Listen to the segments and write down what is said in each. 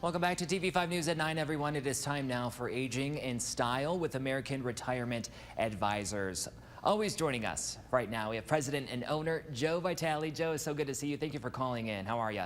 Welcome back to TV5 News at 9, everyone. It is time now for Aging in Style with American Retirement Advisors. Always joining us right now, we have President and owner Joe Vitale. Joe, it's so good to see you. Thank you for calling in. How are you?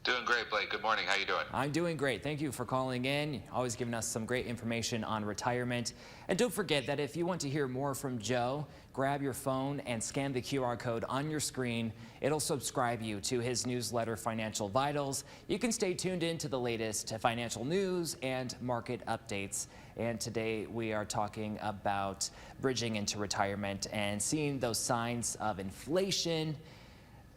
Doing great, Blake. Good morning. How you doing? I'm doing great. Thank you for calling in. Always giving us some great information on retirement. And don't forget that if you want to hear more from Joe, grab your phone and scan the QR code on your screen. It'll subscribe you to his newsletter, Financial Vitals. You can stay tuned in to the latest financial news and market updates. And today we are talking about bridging into retirement and seeing those signs of inflation.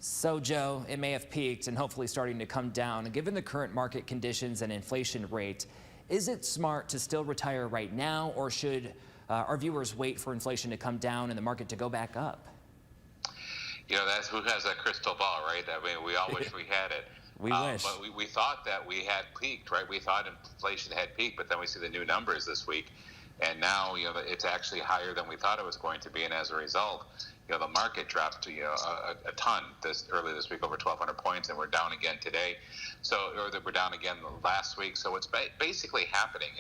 So, Joe, it may have peaked and hopefully starting to come down. And given the current market conditions and inflation rate, is it smart to still retire right now, or should our viewers wait for inflation to come down and the market to go back up? You know, that's who has that crystal ball, right? I mean, we all wish we had it. We wish. But we thought that we had peaked, right? We thought inflation had peaked, but then we see the new numbers this week. And now, you know, it's actually higher than we thought it was going to be. And as a result, you know, the market dropped to, a ton early this week, over 1,200 points, and we're down again today. So, or we're down again last week. So what's basically happening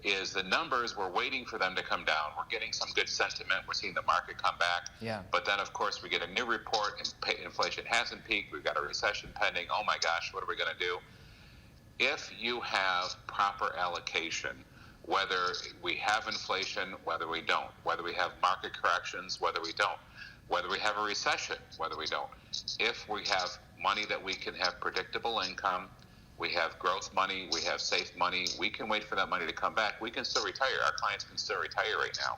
is the numbers, we're waiting for them to come down. We're getting some good sentiment. We're seeing the market come back. Yeah. But then, of course, we get a new report, and inflation hasn't peaked. We've got a recession pending. Oh, my gosh, what are we going to do? If you have proper allocation, whether we have inflation, whether we don't, whether we have market corrections, whether we don't, whether we have a recession, whether we don't, if we have money that we can have predictable income, we have growth money, we have safe money, we can wait for that money to come back. We can still retire. Our clients can still retire right now,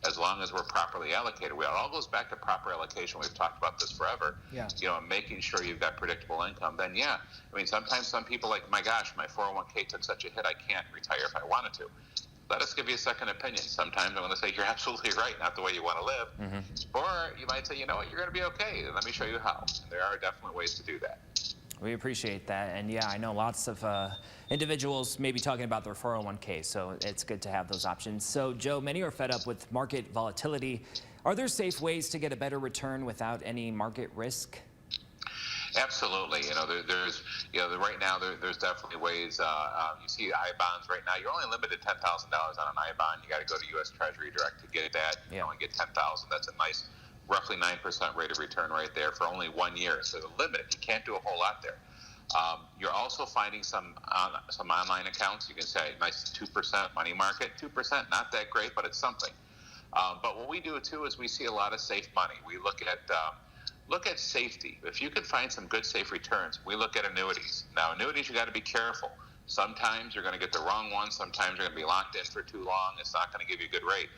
as long as we're properly allocated. It all goes back to proper allocation. We've talked about this forever. Yeah. You know, making sure you've got predictable income. Then, yeah. I mean, sometimes some people like, my gosh, my 401k took such a hit, I can't retire if I wanted to. Let us give you a second opinion. Sometimes I'm going to say, you're absolutely right, not the way you want to live. Mm-hmm. Or you might say, you know what, you're going to be okay. Let me show you how. And there are definitely ways to do that. We appreciate that. And yeah, I know lots of individuals may be talking about their 401k, so it's good to have those options. So, Joe, many are fed up with market volatility. Are there safe ways to get a better return without any market risk? Absolutely. You know, there's, right now there's definitely ways. You see I-bonds right now. You're only limited $10,000 on an I-bond. You got to go to U.S. Treasury Direct to get that. You only get $10,000. That's a nice, roughly 9% rate of return right there for only 1 year. So the limit, you can't do a whole lot there. You're also finding some online accounts. You can say nice 2% money market. 2%, not that great, but it's something. But what we do too is we see a lot of safe money. We look at safety. If you can find some good safe returns, we look at annuities. Now, annuities, you got to be careful. Sometimes you're going to get the wrong one. Sometimes you're going to be locked in for too long. It's not going to give you a good rate.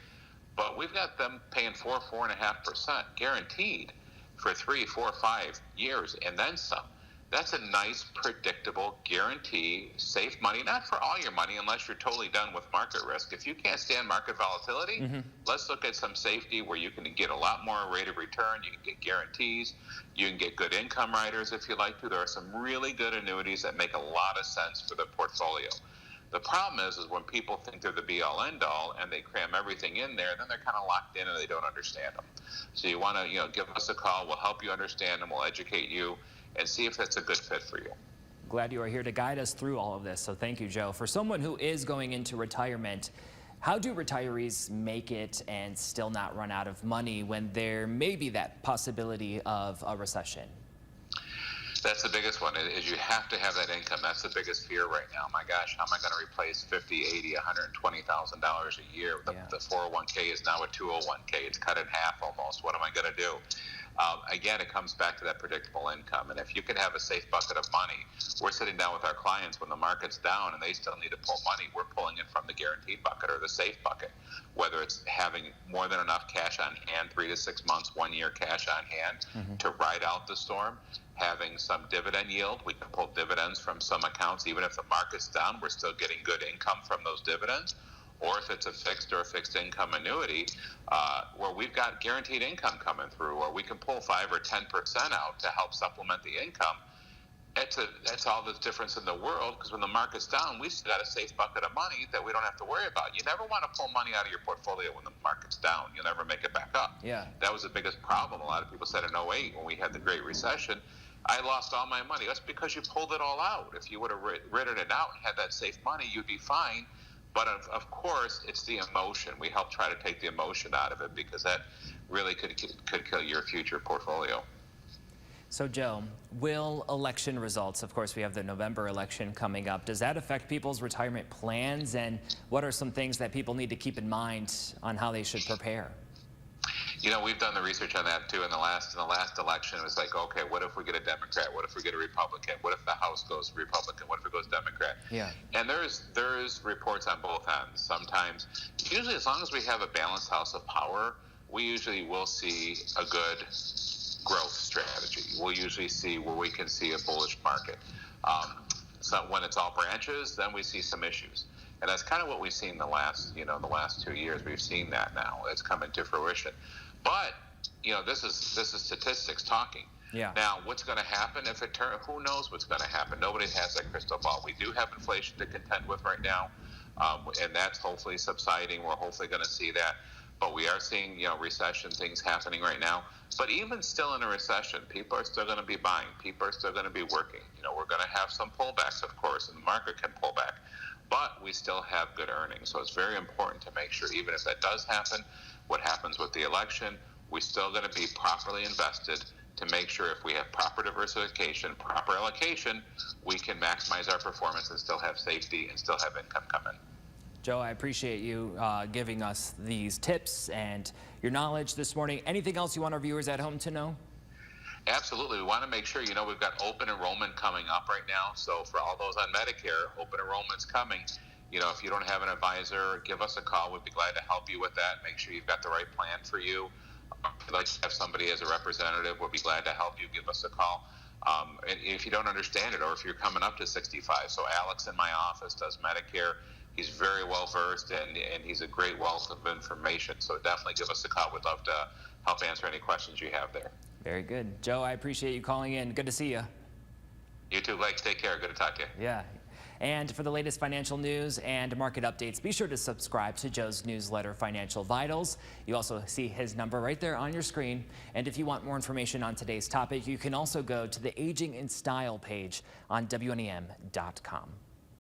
But we've got them paying 4.5% guaranteed for 3, 4, 5 years and then some. That's a nice, predictable, guarantee, safe money, not for all your money unless you're totally done with market risk. If you can't stand market volatility, let's look at some safety where you can get a lot more rate of return. You can get guarantees. You can get good income riders if you like to. There are some really good annuities that make a lot of sense for the portfolio. The problem is when people think they're the be-all, end-all, and they cram everything in there, then they're kind of locked in and they don't understand them. So you want to, give us a call. We'll help you understand them. We'll educate you and see if that's a good fit for you. Glad you are here to guide us through all of this. So thank you, Joe. For someone who is going into retirement, how do retirees make it and still not run out of money when there may be that possibility of a recession? That's the biggest one, is you have to have that income. That's the biggest fear right now. My gosh, how am I going to replace $50,000, $80,000, $120,000 a year? The 401k is now a 201k. It's cut in half almost. What am I going to do? Again, it comes back to that predictable income. And if you can have a safe bucket of money, we're sitting down with our clients when the market's down and they still need to pull money. We're pulling it from the guaranteed bucket or the safe bucket, whether it's having more than enough cash on hand, 3 to 6 months, 1 year cash on hand to ride out the storm, having some dividend yield. We can pull dividends from some accounts. Even if the market's down, we're still getting good income from those dividends. Or if it's a fixed or a fixed income annuity, where we've got guaranteed income coming through, or we can pull 5 or 10% out to help supplement the income. That's all the difference in the world, because when the market's down, we've still got a safe bucket of money that we don't have to worry about. You never want to pull money out of your portfolio when the market's down. You'll never make it back up. Yeah. That was the biggest problem. A lot of people said in '08 when we had the Great Recession, I lost all my money. That's because you pulled it all out. If you would have written it out and had that safe money, you'd be fine. But of course, it's the emotion. We help try to take the emotion out of it, because that really could kill your future portfolio. So Joe, will election results, of course we have the November election coming up, does that affect people's retirement plans, and what are some things that people need to keep in mind on how they should prepare? You know, we've done the research on that too. In the last election, it was like, okay, what if we get a Democrat? What if we get a Republican? What if the House goes Republican? What if it goes Democrat? Yeah. And there's reports on both ends. Sometimes, usually, as long as we have a balanced house of power, we usually will see a good growth strategy. We'll usually see where we can see a bullish market. So when it's all branches, then we see some issues. And that's kind of what we've seen the last 2 years. We've seen that now. It's come into fruition. But, this is statistics talking. Yeah. Now, what's going to happen if it turns? Who knows what's going to happen? Nobody has that crystal ball. We do have inflation to contend with right now, and that's hopefully subsiding. We're hopefully going to see that. But we are seeing, recession things happening right now. But even still in a recession, people are still going to be buying. People are still going to be working. We're going to have some pullbacks, of course, and the market can pull back. But we still have good earnings. So it's very important to make sure, even if that does happen, what happens with the election, we're still going to be properly invested to make sure if we have proper diversification, proper allocation, we can maximize our performance and still have safety and still have income coming. Joe, I appreciate you giving us these tips and your knowledge this morning. Anything else you want our viewers at home to know? Absolutely. We want to make sure, we've got open enrollment coming up right now. So for all those on Medicare, open enrollment's coming. If you don't have an advisor, give us a call. We'd be glad to help you with that. Make sure you've got the right plan for you. If you'd like to have somebody as a representative, we'll be glad to help you. Give us a call. And if you don't understand it, or if you're coming up to 65, so Alex in my office does Medicare. He's very well versed, and he's a great wealth of information. So definitely give us a call. We'd love to help answer any questions you have there. Very good. Joe, I appreciate you calling in. Good to see you. You too, Blake. Take care. Good to talk to you. Yeah. And for the latest financial news and market updates, be sure to subscribe to Joe's newsletter, Financial Vitals. You also see his number right there on your screen. And if you want more information on today's topic, you can also go to the Aging in Style page on WNEM.com.